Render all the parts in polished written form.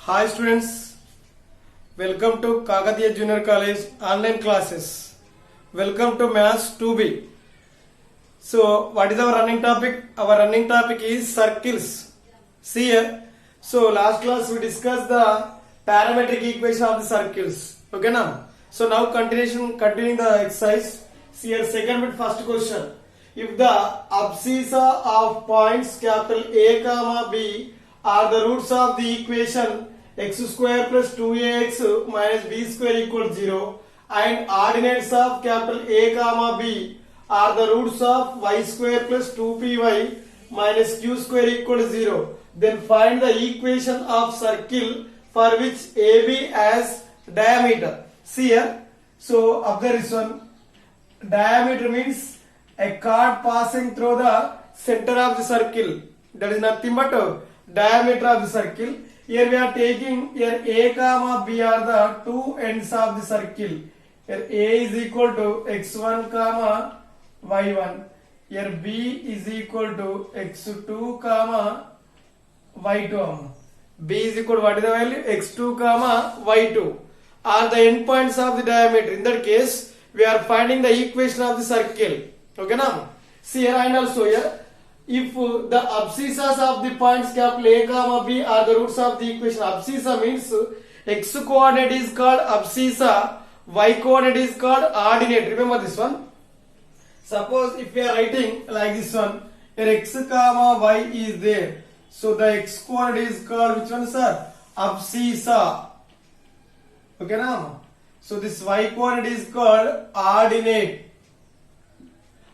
Hi students, welcome to Kakatiya Junior College online classes. Welcome to Maths 2B. So what is our running topic? Our running topic is circles. See here. So last class we discussed the parametric equation of the circles. Okay now. So now continuing the exercise. See here second bit first question. If the abscissa of points capital A comma B are the roots of the equation x square plus 2ax minus b square equals 0 and ordinates of capital A comma B are the roots of y square plus 2py minus q square equals 0, then find the equation of circle for which AB has diameter. See here. So observe this one. Diameter means a chord passing through the center of the circle. That is nothing but diameter of the circle. Here we are taking here A comma B are the two ends of the circle. Here A is equal to x1 comma y1. Here B is equal to x2 comma y2. B is equal to what is the value? x2 comma y2 are the endpoints of the diameter. In that case, we are finding the equation of the circle. Okay now? See here and also here. If the abscissas of the points capital A comma B are the roots of the equation, abscissa means x coordinate is called abscissa, y coordinate is called ordinate. Remember this one. Suppose if we are writing like this one, here x comma y is there. So the x coordinate is called which one, sir? Abscissa. Okay now? So this y coordinate is called ordinate.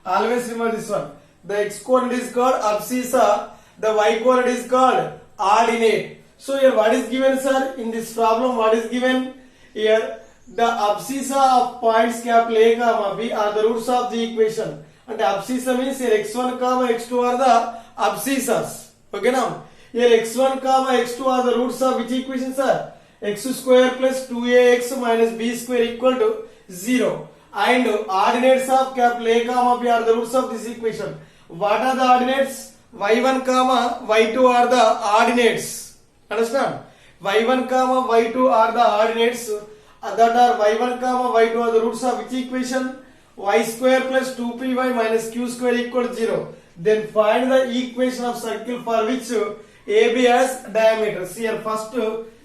Always remember this one. The x coordinate is called abscissa, the y coordinate is called ordinate. So here what is given, sir? In this problem what is given? Here the abscissa of points capital A comma B are the roots of the equation. And the abscissa means here x1 comma x2 are the abscissas. Okay now? Here x1 comma x2 are the roots of which equation, sir? X square plus 2ax minus b square equal to 0. And ordinates of capital A comma B are the roots of this equation. What are the ordinates? y1 comma y2 are the ordinates. Understand? y1 comma y2 are the ordinates. That are y1 comma y2 are the roots of which equation? Y square plus 2py minus q square equal to 0. Then find the equation of circle for which AB has diameter. See here first,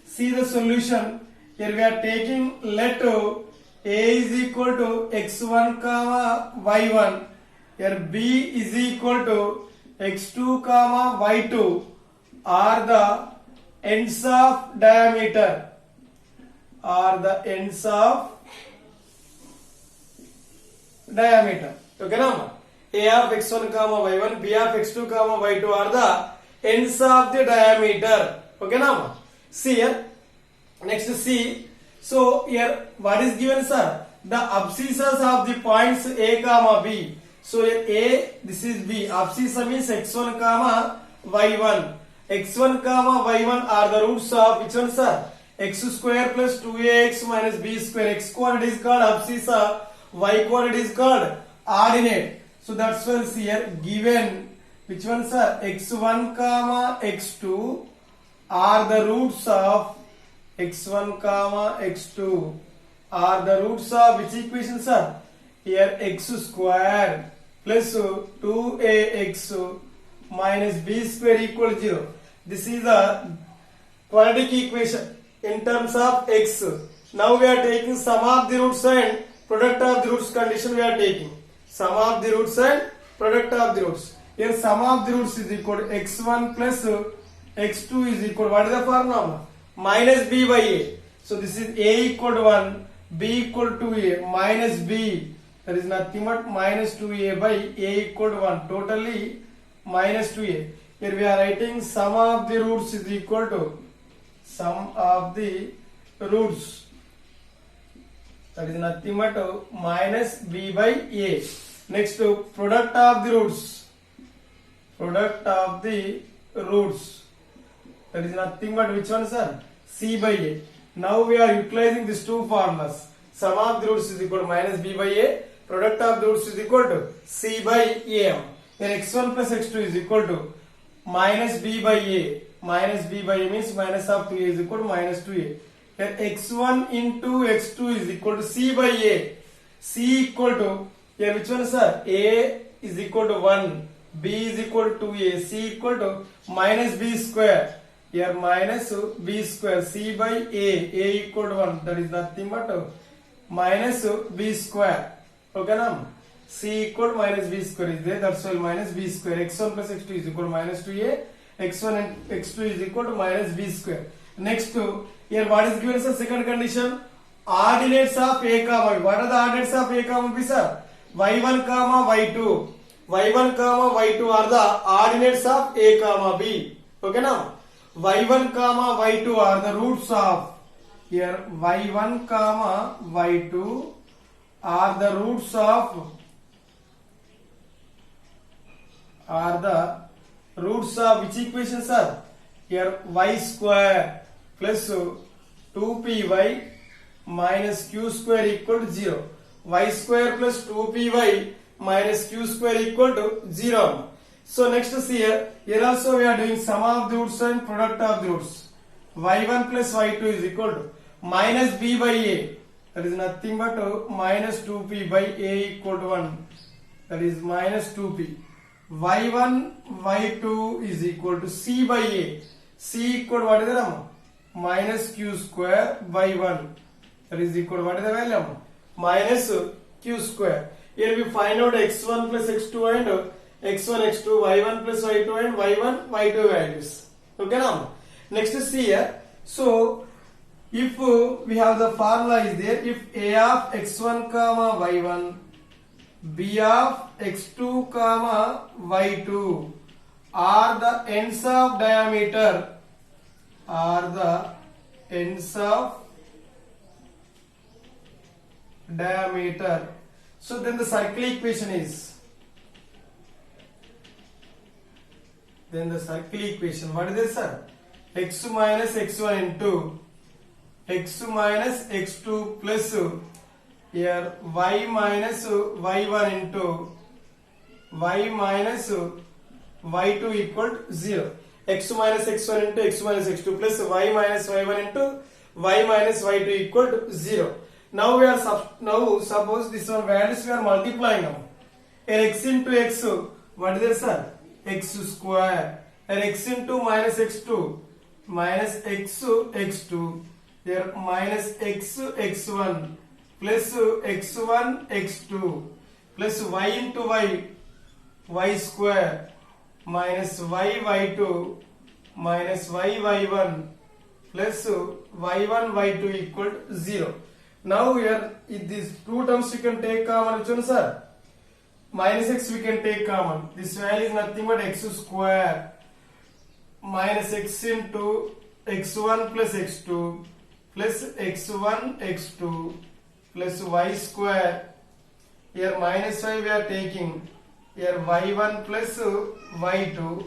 see the solution. Here we are taking let A is equal to x1 comma y1. Here B is equal to x2 comma y2 are the ends of diameter. Are the ends of diameter. Okay now? A of x1 comma y1, B of x2 comma y2 are the ends of the diameter. Okay now? See here. Next see. So here what is given, sir? The abscissas of the points A comma B. So here A, this is B. Abscissa means x1 comma y1. x1 comma y1 are the roots of which one, sir? X square plus 2ax minus b square. X coordinate is called abscissa, y coordinate is called ordinate. So that's why here given which one, sir? x1 comma x2 are the roots of x1 comma x2 are the roots of which equation, sir? Here x square plus 2ax minus b square equal to 0. This is the quadratic equation in terms of x. Now we are taking sum of the roots and product of the roots condition we are taking. Sum of the roots and product of the roots. Here sum of the roots is equal to x1 plus x2 is equal to what is the formula? Minus b by a. So this is a equal to 1, b equal to a minus b. That is nothing but minus 2a by a equal to 1. Totally minus 2a. Here we are writing sum of the roots is equal to sum of the roots. That is nothing but minus b by a. Next product of the roots. Product of the roots. That is nothing but which one, sir? C by a. Now we are utilizing these two formulas. Sum of the roots is equal to minus b by a. Product of the roots is equal to c by a. Then x1 plus x2 is equal to minus b by a minus b by a means minus of 2a is equal to minus 2a. Here x1 into x2 is equal to c by a. C equal to, here which one sir? A is equal to 1, b is equal to 2a, c equal to minus b square. Here minus b square, c by a equal to 1, that is nothing but minus b square. Okay now? C equal to minus b square is there, that's why minus b square. X1 plus x2 is equal to minus 2a, x1 and x2 is equal to minus b square. Next here what is given as a second condition? Ordinates of a comma b. What are the ordinates of a comma b sir? y1 comma y2. y1 comma y2 are the ordinates of a comma b. Okay now? y1 comma y2 are the roots of, here y1 comma y2 are the roots of which equations are? Here y square plus 2py minus q square equal to 0. Y square plus 2py minus q square equal to 0. So next is here also we are doing sum of the roots and product of the roots. y1 plus y2 is equal to minus b by a, that is nothing but minus 2p by a equal to 1, that is minus 2p. y1 y2 is equal to c by a. C equal to what is the number? Minus q square by 1, that is equal to what is the value? Minus q square. Here we find out x1 plus x2 and x1 x2, y1 plus y2 and y1 y2 values. Okay now? Next is here. So if we have the formula is there, if a of x1 comma y1, b of x2 comma y2 are the ends of diameter, so then the circle equation is, what is this sir? X minus x1 into x minus x2 plus here y minus y1 into y minus y2 equal to 0. X minus x1 into x minus x2 plus y minus y1 into y minus y2 equal to 0. Now we are suppose this one values we are multiplying now. Here x into x, what is this sir? X square. Here x into minus x2, minus x x2. Here minus x x1 plus x1 x2 plus y into y square minus y y2 minus y y1 plus y1 y2 equal to 0. Now here in these two terms we can take common, which one sir? Minus x we can take common. This value is nothing but x square minus x into x1 plus x2 plus x1 x2 plus y square. Here minus y we are taking, here y1 plus y2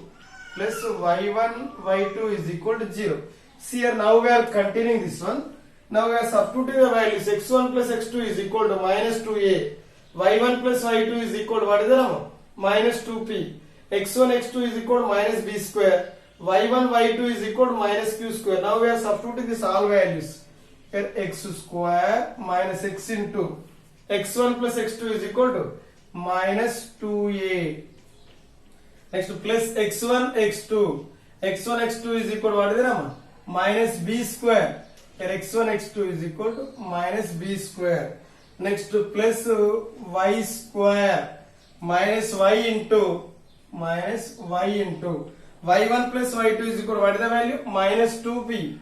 plus y1 y2 is equal to 0. See here now we are continuing this one. Now we are substituting the values. x1 plus x2 is equal to minus 2a. y1 plus y2 is equal to what is the number? Minus 2p. x1 x2 is equal to minus b square. y1 y2 is equal to minus q square. Now we are substituting this all values. Here x square minus x into x1 plus x2 is equal to minus 2a. Next plus x1 x2. x1 x2 is equal to what is the number? Minus b square. Here x1 x2 is equal to minus b square. Next plus y square minus y into y1 plus y2 is equal to what is the value? Minus 2p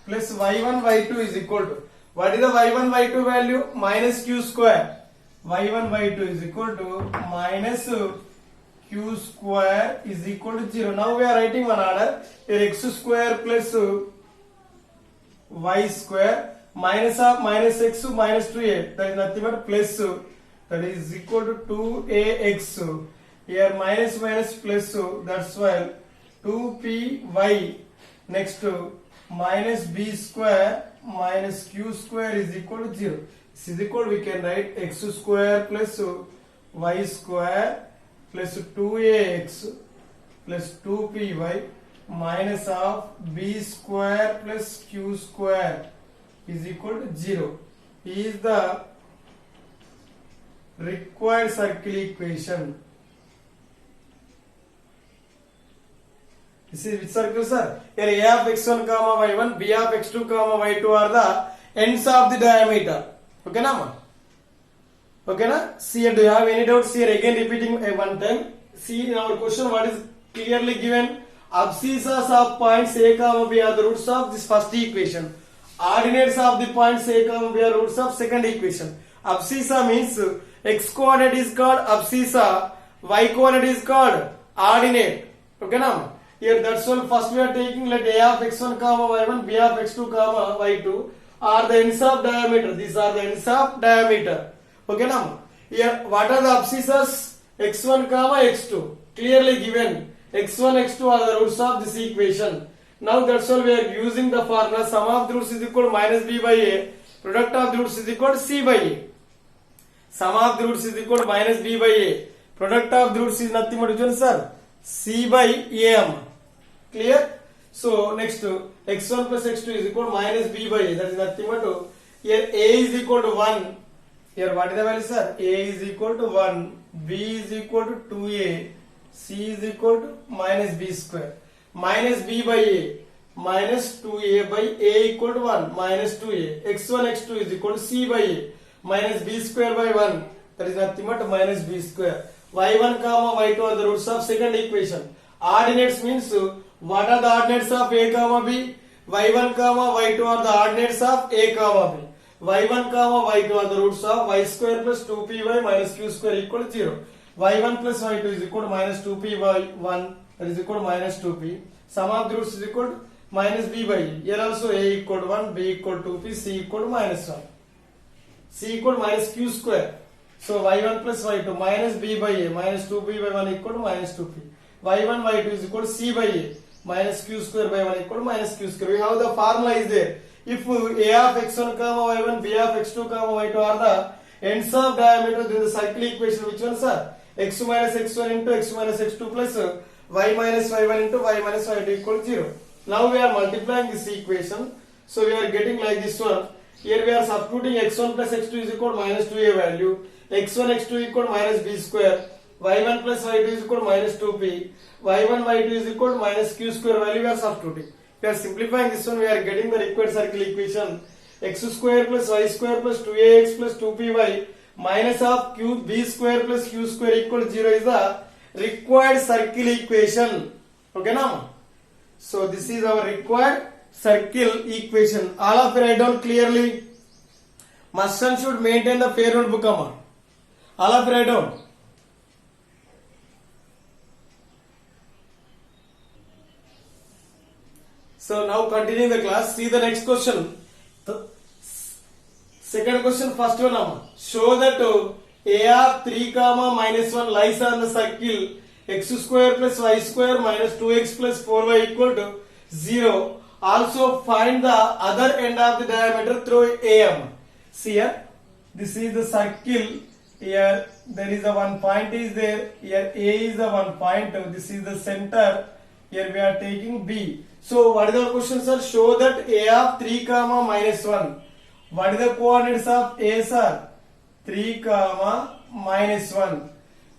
plus y1 y2 is equal to what is the y1 y2 value? Minus q square. y1 y2 is equal to minus q square is equal to 0. Now we are writing one order. Here x square plus y square minus of minus x minus 2a, that is nothing but plus, that is equal to 2ax. Here minus minus plus, that's why 2py. Next minus b square minus q square is equal to 0. This is equal, we can write x square plus y square plus 2ax plus 2py minus of b square plus q square is equal to 0 is the required circle equation. This is which circle, sir? Here a of x1 comma y1, b of x2 comma y2 are the ends of the diameter. Okay na? Okay na? See here, do you have any doubts here? Again repeating one time. See in our question what is clearly given. Abscissas of points a comma b are the roots of this first equation. Ordinates of the points a comma b are roots of second equation. Abscissa means x coordinate is called abscissa, y coordinate is called ordinate. Okay na? Here that's all. First we are taking let a of x1 comma y1, b of x2 comma y2 are the ends of diameter. These are the ends of diameter. Okay now. Here what are the abscissas? x1 comma x2 clearly given. x1 x2 are the roots of this equation. Now that's all. We are using the formula sum of the roots is equal to minus b by a, product of the roots is equal to c by a. Sum of the roots is equal to minus b by a, product of the roots is nothing but sir c by am. Clear? So next x1 plus x2 is equal to minus b by a, that is nothing but here a is equal to 1. Here what is the value, sir? A is equal to 1, b is equal to 2a, c is equal to minus b square. Minus b by a minus 2a by a equal to 1 minus 2a. x1 x2 is equal to c by a minus b square by 1, that is nothing but minus b square. y1 comma y2 are the roots of second equation. Ordinates means what are the ordinates of a comma b? y1 comma y2 are the ordinates of a comma b. y1 comma y2 are the roots of y square plus 2py minus q square equal to 0. y1 plus y2 is equal to minus 2p by 1, that is equal to minus 2p. Sum of the roots is equal to minus b by a. Here also a equal to 1, b equal to 2p, c equal to minus 1. c equal to minus q square. So y1 plus y2 minus b by a minus 2b by 1 equal to minus 2p. y1 y2 is equal to c by a minus q square by 1 equal to minus q square. We have the formula is there. If a of x1 comma y1, b of x2 comma y2 are the ends of diameter, then the circle equation which one, sir? X minus x1 into x minus x2 plus y minus y1 into y minus y2 equal to 0. Now we are multiplying this equation. So we are getting like this one. Here we are substituting x1 plus x2 is equal to minus 2a value. x1 x2 equal to minus b square. y1 plus y2 is equal to minus 2p. y1 y2 is equal to minus q square value we are substituting. We are simplifying this one. We are getting the required circle equation. X square plus y square plus 2ax plus 2py minus of q b square plus q square equal to 0 is the required circle equation. Okay now? So this is our required circle equation. All of you write down clearly. Must and should maintain the fair notebook. All of you write down. So now continuing the class, see the next question. The second question, first one. Show that a of 3 comma minus 1 lies on the circle x square plus y square minus 2x plus 4y equal to 0. Also find the other end of the diameter through AM. See here, this is the circle. Here there is a one point is there. Here A is the one point. This is the center. Here we are taking B. So what is the question, sir? Show that a of 3 comma minus 1. What is the coordinates of a, sir? 3 comma minus 1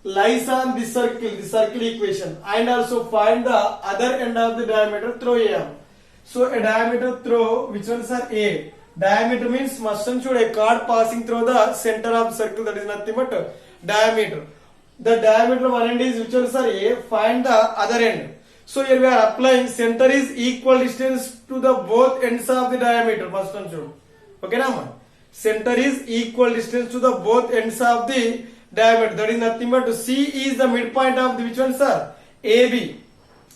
lies on this circle equation, and also find the other end of the diameter through AM. So a diameter through which one, sir? A. Diameter means must and should a chord passing through the center of the circle, that is nothing but diameter. The diameter one end is which one, sir? A. Find the other end. So here we are applying center is equal distance to the both ends of the diameter, must and should. Okay now? Center is equal distance to the both ends of the diameter, that is nothing but C is the midpoint of the which one, sir? AB.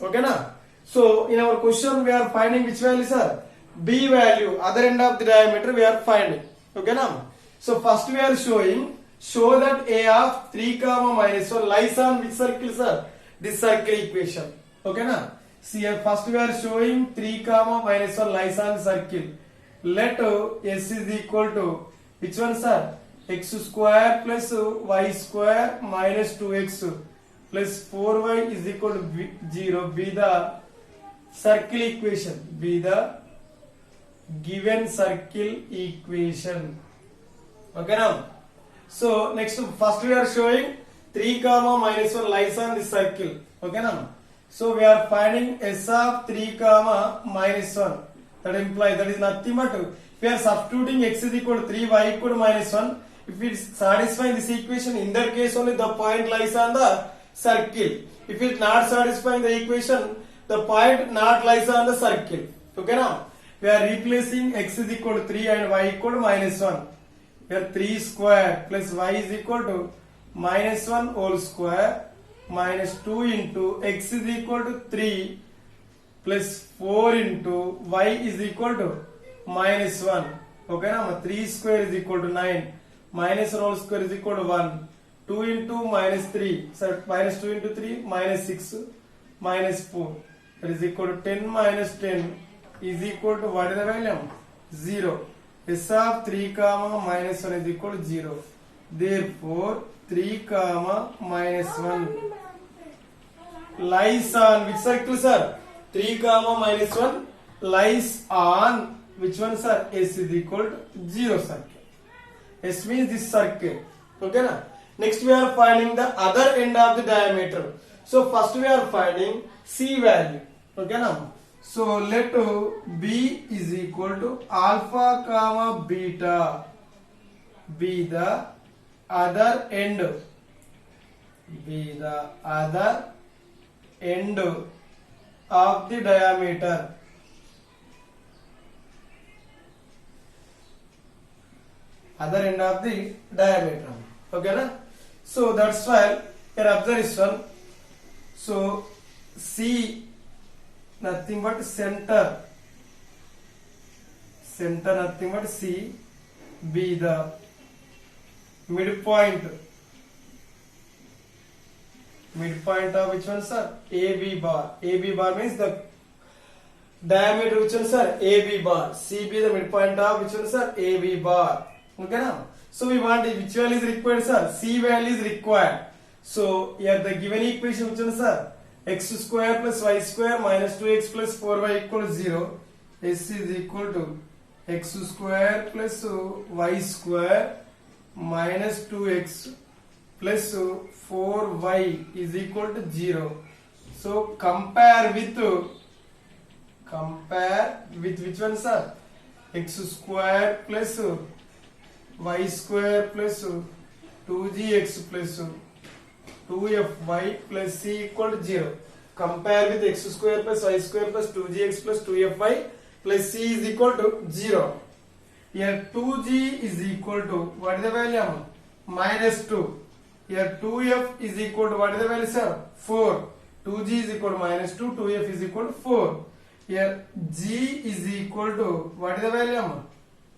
Okay now? So in our question we are finding which value, sir? B value, other end of the diameter we are finding. Okay now? So first we are show that a of 3 comma minus 1 lies on which circle, sir? This circle equation. Okay na? See here, first we are showing 3 comma minus 1 lies on circle. Let s is equal to which one, sir? X square plus y square minus 2x plus 4y is equal to 0 be the circle equation, be the given circle equation. Okay now. So next first we are showing 3 comma minus 1 lies on the circle. Okay now. So we are finding s of 3 comma minus 1. That implies that is nothing but we are substituting x is equal to 3, y equal to minus 1. If it satisfies this equation, in that case only the point lies on the circle. If it not satisfying the equation, the point not lies on the circle. Okay now. We are replacing x is equal to 3 and y equal to minus 1. Here 3 square plus y is equal to minus 1 whole square minus 2 into x is equal to 3 plus 4 into y is equal to minus 1. Okay now 3 square is equal to 9 minus 1 whole square is equal to 1. 2 into minus 3, so minus 2 into 3 minus 6 minus 4, that is equal to 10 minus 10 is equal to what is the value? 0. S of 3 comma minus 1 is equal to 0. Therefore 3 comma minus 1 lies on which circle, sir? 3 comma minus 1 lies on which one, sir? S is equal to 0 circle. S means this circle. Okay na? Next we are finding the other end of the diameter. So first we are finding C value. Okay na? So let B is equal to alpha comma beta be the other end. Be the other end of the diameter. Other end of the diameter. Okay na? So that's why here observe this one. So C nothing but center. Center nothing but C be the midpoint. Midpoint of which one, sir? AB bar. AB bar means the diameter which one, sir? AB bar. C be the midpoint of which one, sir? AB bar. Okay now. So we want which value is required, sir? C value is required. So here the given equation which one, sir? X square plus y square minus 2x plus 4y equal to 0. S is equal to x square plus y square minus 2x plus 4y is equal to 0. So compare with which one, sir? X square plus y square plus 2gx plus 2fy plus c equal to 0. Compare with x square plus y square plus 2gx plus 2fy plus c is equal to 0. Here 2g is equal to what is the value? Minus 2. Here 2f is equal to what is the value, sir? 4. 2g is equal to minus 2. 2f is equal to 4. Here g is equal to what is the value?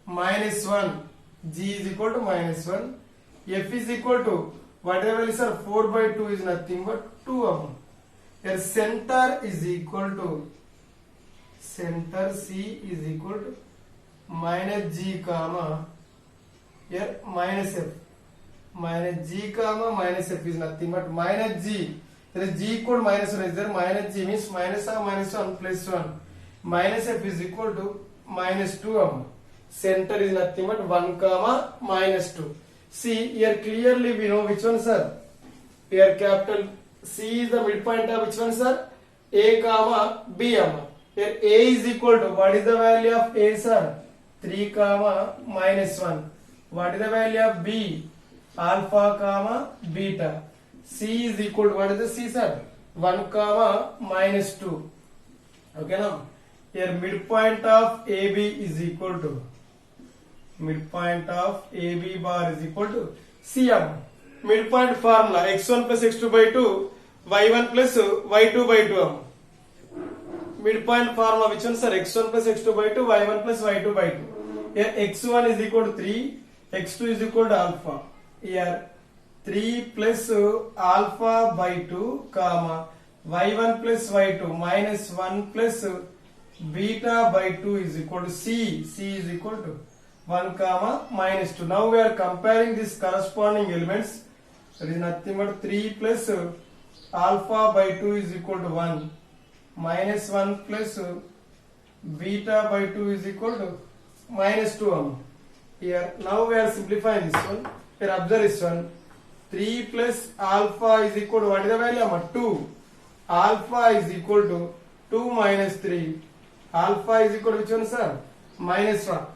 Minus 1. G is equal to minus 1. F is equal to whatever is, sir? 4 by 2 is nothing but 2. Here center is equal to center C is equal to minus G comma here minus F. Minus G comma minus F is nothing but minus G. There is G equal to minus 1 is there. Minus G means minus of minus 1 plus 1. Minus F is equal to minus 2. Center is nothing but 1 comma minus 2. See here clearly we know which one, sir? Here capital C is the midpoint of which one, sir? A comma B. Here A is equal to what is the value of A, sir? 3 comma minus 1. What is the value of B? Alpha comma beta. C is equal to what is the C, sir? 1 comma minus 2. Okay now. Here midpoint of AB is equal to midpoint of AB bar is equal to CM. Midpoint formula x1 plus x2 by 2 y1 plus y2 by 2. Midpoint formula which one, sir? x1 plus x2 by 2 y1 plus y2 by 2. Here x1 is equal to 3, x2 is equal to alpha. Here 3 plus alpha by 2 comma y1 plus y2 minus 1 plus beta by 2 is equal to C. C is equal to 1 comma minus 2. Now we are comparing these corresponding elements. That is nothing but 3 plus alpha by 2 is equal to 1 minus 1 plus beta by 2 is equal to minus 2. Here now we are simplifying this one. Here observe this one. 3 plus alpha is equal to, what is the value? 2. Alpha is equal to 2 minus 3. Alpha is equal to which one, sir? Minus 1.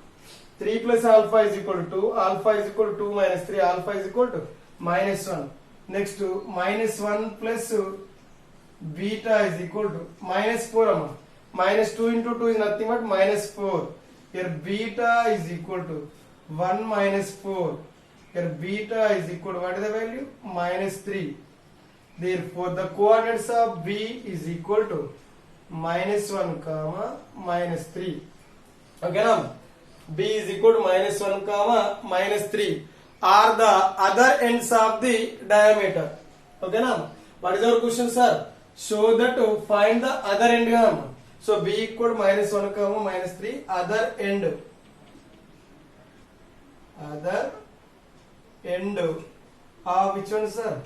3 plus alpha is equal to 2. Alpha is equal to 2 minus 3. Alpha is equal to minus 1. Next to minus 1 plus beta is equal to minus 4. Minus 2 into 2 is nothing but minus 4. Here beta is equal to 1 minus 4. Here beta is equal to, what is the value? Minus 3. Therefore the coordinates of B is equal to minus 1 comma minus 3. Okay now? B is equal to minus 1 comma minus 3 are the other ends of the diameter. Okay now? What is our question, sir? Show that to find the other end. So B equal to minus 1 comma minus 3 other end. Other end of which one, sir?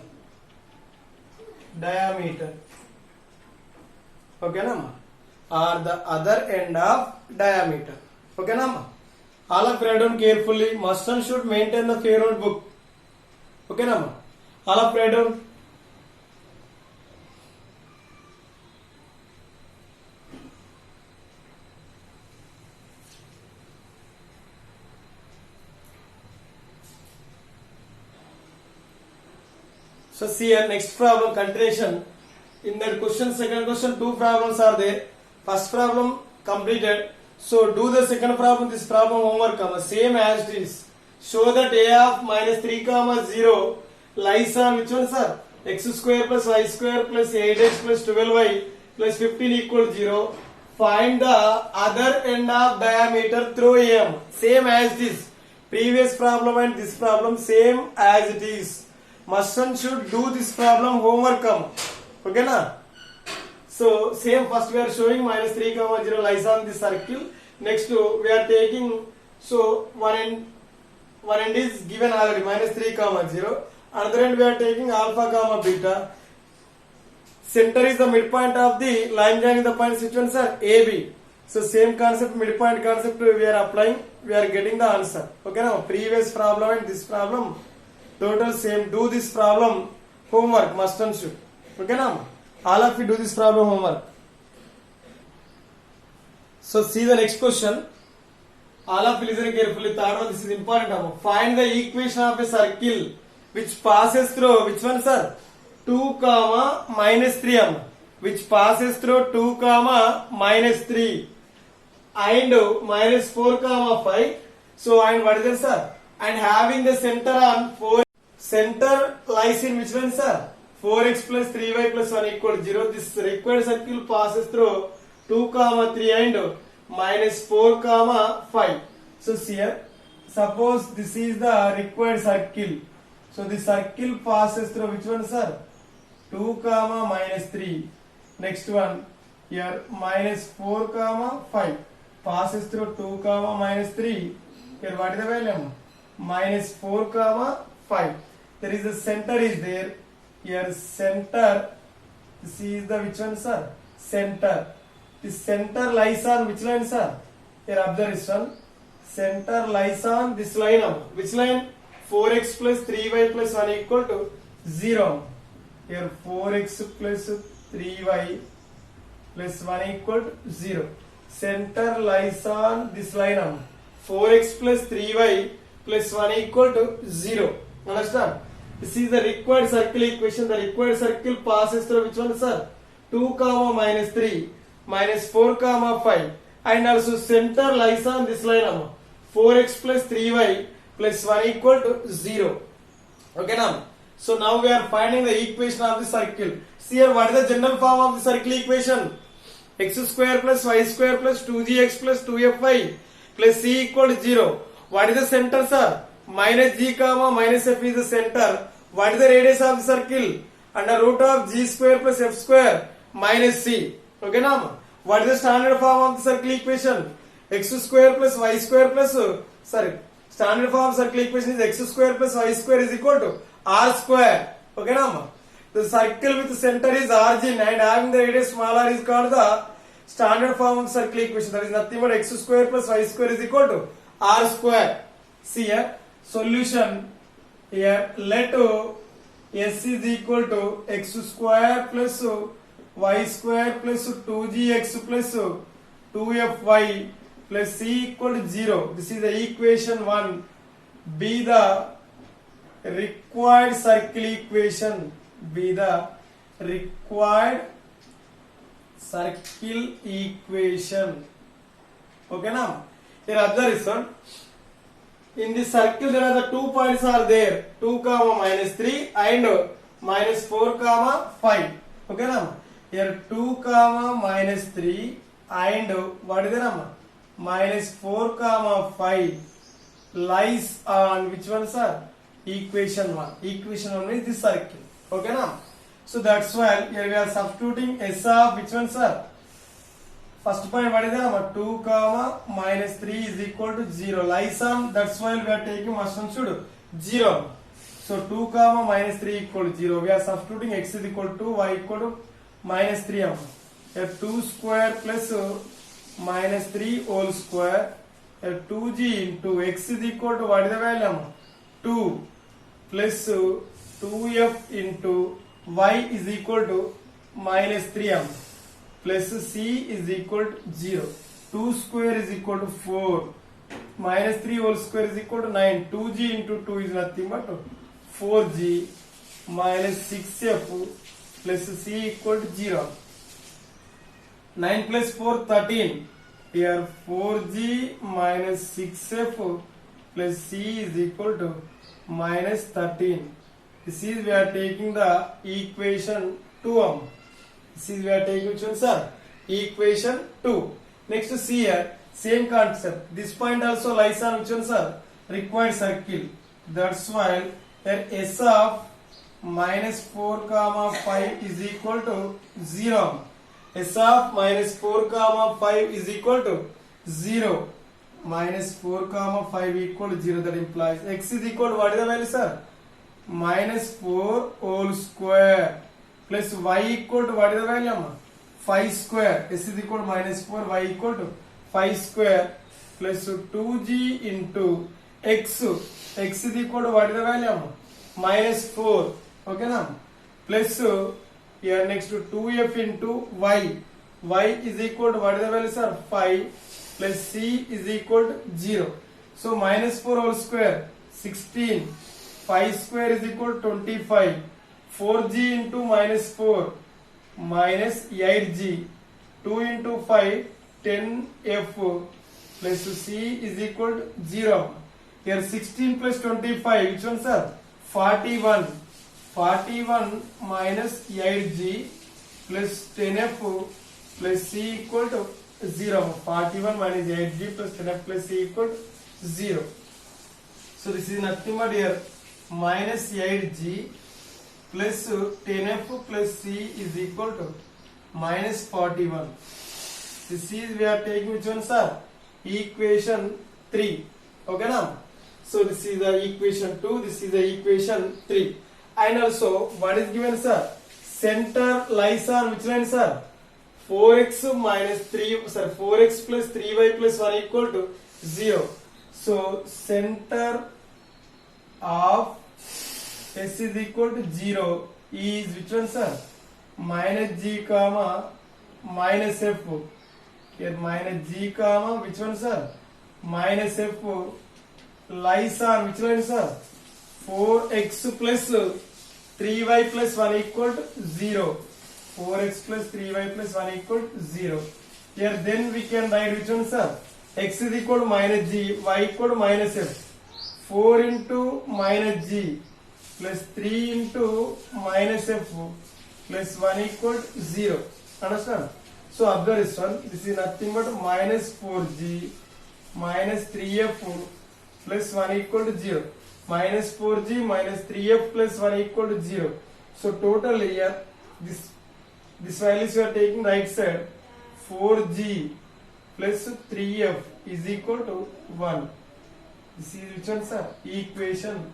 Diameter. Okay na? Or the other end of diameter. Okay na? All of write down carefully. Must and should maintain the fair notebook. Okay na? All of write down. So see here, next problem, continuation. In that question, second question, 2 problems are there. First problem completed. So do the second problem, this problem homework, same as it is. Show that a of minus 3 comma 0 lies on which one, sir? X square plus y square plus 8x plus 12y plus 15 equal to 0. Find the other end of diameter through AM. Same as this. Previous problem and this problem same as it is. Must and should do this problem homework. Okay na? So same, first we are showing minus 3 comma 0 lies on this circle. Next we are taking, so one end is given already, minus 3 comma 0. Another end we are taking alpha comma beta. Center is the midpoint of the line joining the points which ones are AB. So same concept, midpoint concept we are applying, we are getting the answer. Okay now? Previous problem and this problem total same. Do this problem homework, must and should. Okay now? All of you do this problem homework. So see the next question. All of you listen carefully. Third one, this is important. Find the equation of a circle which passes through which one, sir? 2 comma minus 3. Which passes through 2 comma minus 3 and minus 4 comma 5. So and what is it, sir? And having the center on 4. Center lies in which one, sir? 4x plus 3y plus 1 equal to 0. This required circle passes through 2 comma 3 and minus 4 comma 5. So here, suppose this is the required circle. So the circle passes through which one, sir? 2 comma minus 3. Next one, here minus 4 comma 5. Passes through 2 comma minus 3. Here what is the value? Minus 4 comma 5. There is a center is there. Here center, this is the which one, sir? Center. The center lies on which line, sir? Here observe this one. Center lies on this line. Which line? 4x plus 3y plus 1 equal to 0. Here 4x plus 3y plus 1 equal to 0. Center lies on this line. 4x plus 3y plus 1 equal to 0. Understand? This is the required circle equation. The required circle passes through which one, sir? 2 comma minus 3 minus 4 comma 5 and also center lies on this line. 4x plus 3y plus 1 equal to 0. Okay now? So now we are finding the equation of the circle. See here, what is the general form of the circle equation? X square plus y square plus 2gx plus 2fy plus c equal to 0. What is the center, sir? Minus g comma minus f is the center. What is the radius of the circle? Under root of g square plus f square minus c. Okay now? What is the standard form of the circle equation? X square plus y square plus, standard form of circle equation is x square plus y square is equal to r square. Okay now? The circle with center is origin and having the radius small r is called the standard form of circle equation. That is nothing but x square plus y square is equal to r square. See here, solution here, let s is equal to x square plus y square plus 2gx plus 2fy plus c equal to 0. This is the equation 1. Be the required circle equation. Be the required circle equation. Okay now? Here observe this one. In this circle there are the 2 points are there. 2 comma minus 3 and minus 4 comma 5. Okay now? Here 2 comma minus 3 and what is the number? Minus 4 comma 5 lies on which one, sir? Equation 1. Equation 1 is this circle. Okay now? So that's why here we are substituting s of which one, sir? First point what is the number? 2 comma minus 3 is equal to 0. Lies on, that's why we are taking first one should 0. So 2 comma minus 3 equal to 0. We are substituting x is equal to y equal to minus 3. Here 2 square plus minus 3 whole square. Here 2g into x is equal to what is the value? 2 plus 2f into y is equal to minus 3 plus c is equal to 0. 2 square is equal to 4. Minus 3 whole square is equal to 9. 2g into 2 is nothing but 4g minus 6f plus c equal to 0. 9 plus 4, 13. Here 4g minus 6f plus c is equal to minus 13. This is we are taking the equation 2. This is we are taking which one, sir? Equation 2. Next see here, same concept. This point also lies on which one, sir? Required circle. That's why here s of minus 4 comma 5 is equal to 0. S of minus 4 comma 5 is equal to 0. Minus 4 comma 5 equal to 0. That implies x is equal to what is the value, sir? Minus 4 whole square plus y equal to what is the value? 5 square. S is equal to minus 4, y equal to 5 square plus 2g into x. X is equal to what is the value? Minus 4. Okay now? Plus here next to 2f into y. Y is equal to what is the value, sir? 5 plus c is equal to 0. So minus 4 whole square 16. 5 square is equal to 25. 4g into minus 4 minus 8g. 2 into 5 10f plus c is equal to 0. Here 16 plus 25 which one, sir? 41. 41 minus 8g plus 10f plus c equal to 0. 41 minus 8g plus 10f plus c equal to 0. So this is nothing but here minus 8g plus 10f plus c is equal to minus 41. This is we are taking which one, sir? Equation 3. Okay now? So this is the equation 2, this is the equation 3. And also what is given, sir? Center lies on which line, sir? 4x minus 3, sir, 4x plus 3y plus 1 equal to 0. So center of s is equal to 0 is which one, sir? Minus g comma minus f. Here minus g comma which one, sir? Minus f lies on which line, sir? 4x plus 3y plus 1 equal to 0. 4x plus 3y plus 1 equal to 0. Here then we can write which one, sir? X is equal to minus g, y equal to minus f. 4 into minus g plus 3 into minus f plus 1 equal to 0. Understand? So observe this one. This is nothing but minus 4g minus 3f plus 1 equal to 0. Minus 4g minus 3f plus 1 equal to 0. So total here this values you are taking right side. 4g plus 3f is equal to 1. This is which one, sir? Equation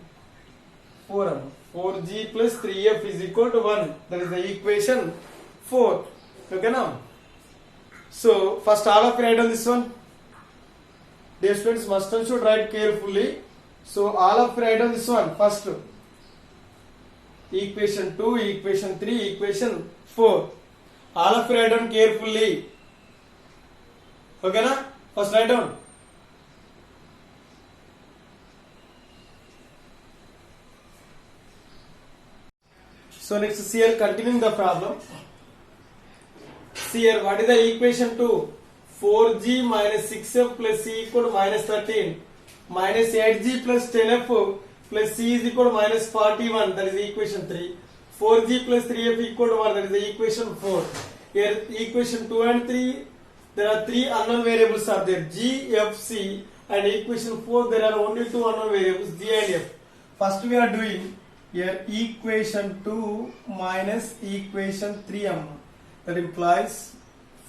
4 अम्मा 4g plus 3f is equal to 1. That is the equation 4. Okay now. So first all of you write on this one. Dear students, must and should write carefully. So all of you write on this one. First equation 2, equation 3, equation 4. All of you write down carefully. Okay na? First write down. So next see here, continuing the problem. See here, what is the equation 2? 4g minus 6f plus c equal to minus 13 minus 8g plus 10f plus c is equal to minus 41. That is equation 3. 4g plus 3f equal to 1. That is the equation 4. Here equation 2 and 3, there are 3 unknown variables are there, g, f, c, and equation 4 there are only 2 unknown variables, g and f. First we are doing here equation 2 minus equation 3 m. That implies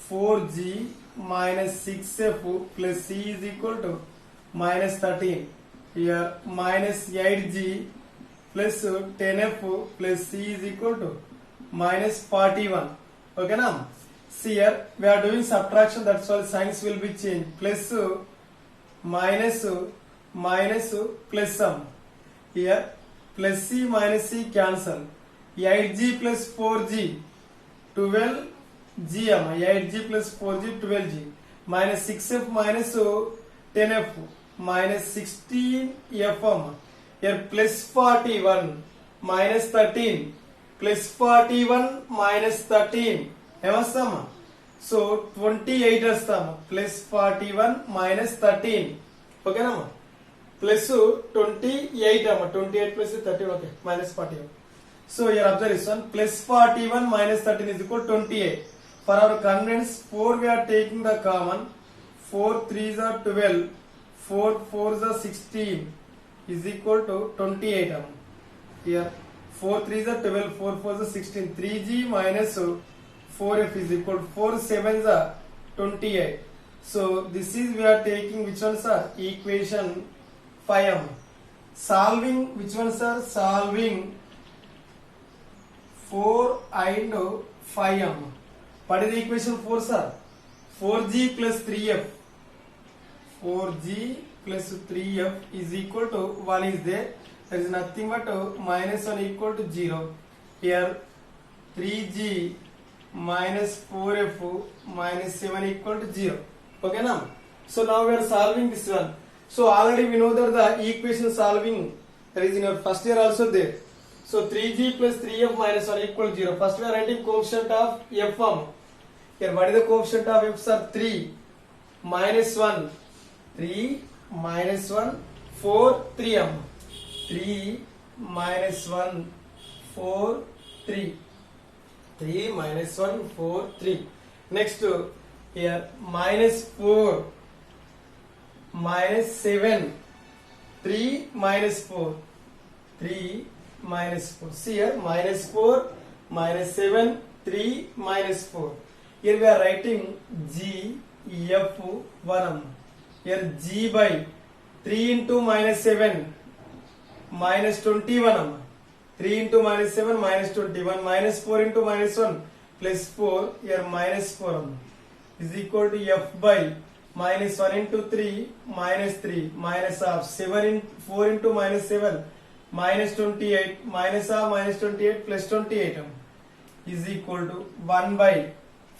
4g minus 6f plus c is equal to minus 13. Here minus 8g plus 10f plus c is equal to minus 41. Okay now? See here, we are doing subtraction, that's why signs will be changed. Plus minus minus plus sum. Here plus c minus c cancel. 8g plus 4g 12g 8g plus 4g 12g minus 6f minus 10f minus 16f here plus 41 minus 13 plus 41 minus 13 ఏమొస్తామా so 28 వస్తామా plus 41 minus 13 ఓకేనమ్మా plus 28 అమ్మా 28 plus 13 okay minus 41. So here observe this one, plus 41 minus 13 is equal to 28. For our convenience 4 we are taking the common, 4 3s are 12, 4 4s are 16 is equal to 28. Here 4 3s are 12, 4 4s are 16, 3g minus 4f is equal to 4 7s are 28. So this is we are taking which ones are equation 5. Solving which ones are solving 4 and 5. What is the equation 4 sir? 4g plus 3f. 4g plus 3f is equal to 1 is there. There is nothing but minus 1 equal to 0. Here 3g minus 4f minus 7 equal to 0. Okay now? So now we are solving this one. So already we know that the equation solving that is in your first year also there. So 3g plus 3f minus 1 equal to 0. First we are writing coefficient of f. Here what is the coefficient of f sir? 3 minus 1. 3 minus 1 4 3 3 minus 1 4 3. 3 minus 1 4 3. Next here minus 4 minus 7. 3 minus 4. 3 minus 4. See here minus 4 minus 7 3 minus 4. Here we are writing g f 1. Here g by 3 into minus 7 minus 21. 3 into minus 7 minus 21 minus 4 into minus 1 plus 4 here minus 4 is equal to f by minus 1 into 3 minus 3 minus half 7 in 4 into minus 7 minus 28 minus half minus 28 plus 28 is equal to 1 by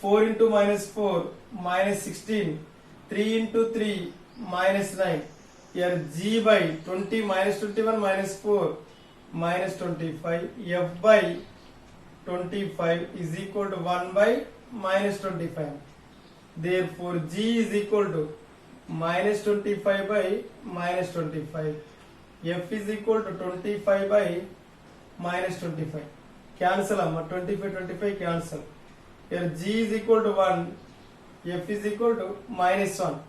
4 into minus 4 minus 16 3 into 3 minus 9 here g by 20 minus 21 minus 4 minus 25 f by 25 is equal to 1 by minus 25. Therefore g is equal to minus 25 by minus 25. F is equal to 25 by minus 25. Cancel 25 cancel. Here g is equal to 1, f is equal to minus 1.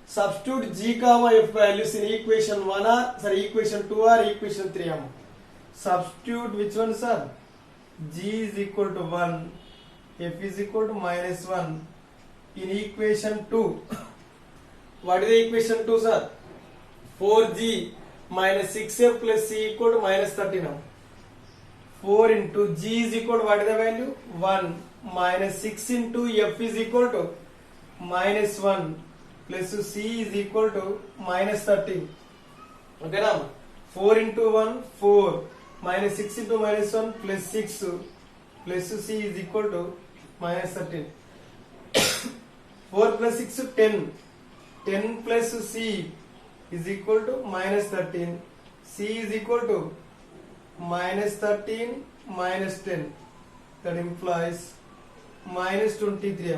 Substitute g comma f values in equation 1 or sorry equation 2 or equation 3. Substitute which one sir? G is equal to 1, f is equal to minus 1 in equation 2. What is the equation 2 sir? 4g minus 6f plus c equal to minus 30 now. 4 into g is equal to what is the value? 1 minus 6 into f is equal to minus 1 plus c is equal to minus 13. Okay now 4 into 1 4 minus 6 into minus 1 plus 6 plus c is equal to minus 13. 4 plus 6 10. 10 plus c is equal to minus 13. C is equal to minus 13 minus 10. That implies minus 23.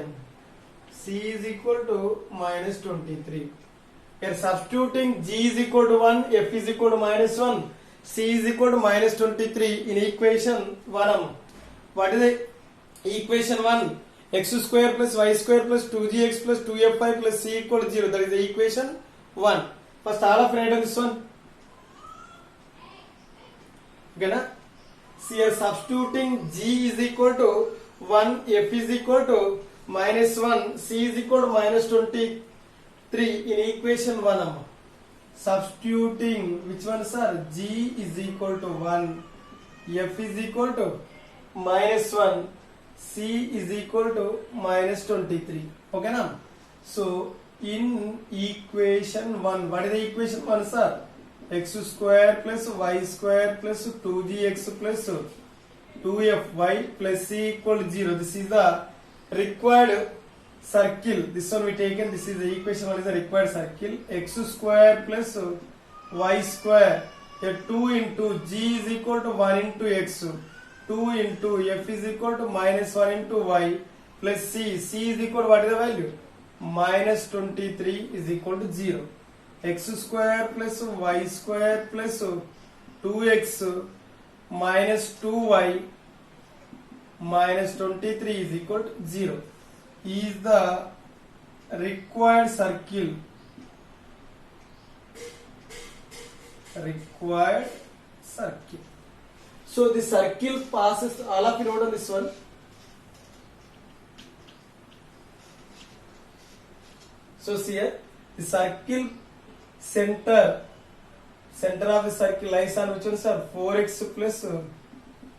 C is equal to minus 23. Here substituting g is equal to 1, f is equal to minus 1, c is equal to minus 23 in equation 1. What is the equation 1? X square plus y square plus 2gx plus 2fy plus c equal to 0. That is the equation 1. First all of write on this one. Okay na? See here substituting g is equal to 1, f is equal to minus 1, c is equal to minus 23 in equation 1. Substituting which one sir? G is equal to 1, f is equal to minus 1, c is equal to minus 23. Okay na? So in equation 1, what is the equation 1 sir? X square plus y square plus 2gx plus 2fy plus c equal to 0. This is the required circle. This one we taken. This is the equation 1 is the required circle. X square plus y square. Here 2 into g is equal to 1 into x. 2 into f is equal to minus 1 into y plus c. C is equal to what is the value? Minus 23 is equal to 0. X square plus y square plus 2x minus 2y minus 23 is equal to 0 is the required circle. Required circle. So the circle passes, all of you note on this one. So see here, the circle center of the circle lies on which one sir? 4x plus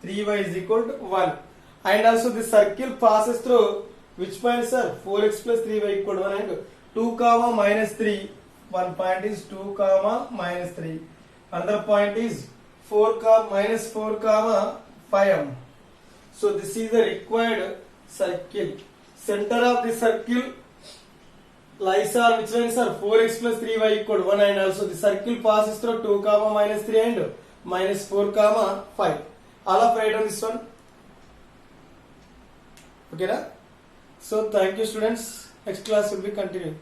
3y is equal to 1. And also the circle passes through which point sir? 4x plus 3y equal to 1 and 2 comma minus 3. One point is 2 comma minus 3. Another point is 4 comma minus 4 comma 5. So this is the required circle. Center of the circle lies on which one sir? 4x plus 3y equal to 1 and also the circle passes through 2 comma minus 3 and minus 4 comma 5. All of write on this one. Okay na? So thank you students. Next class will be continued.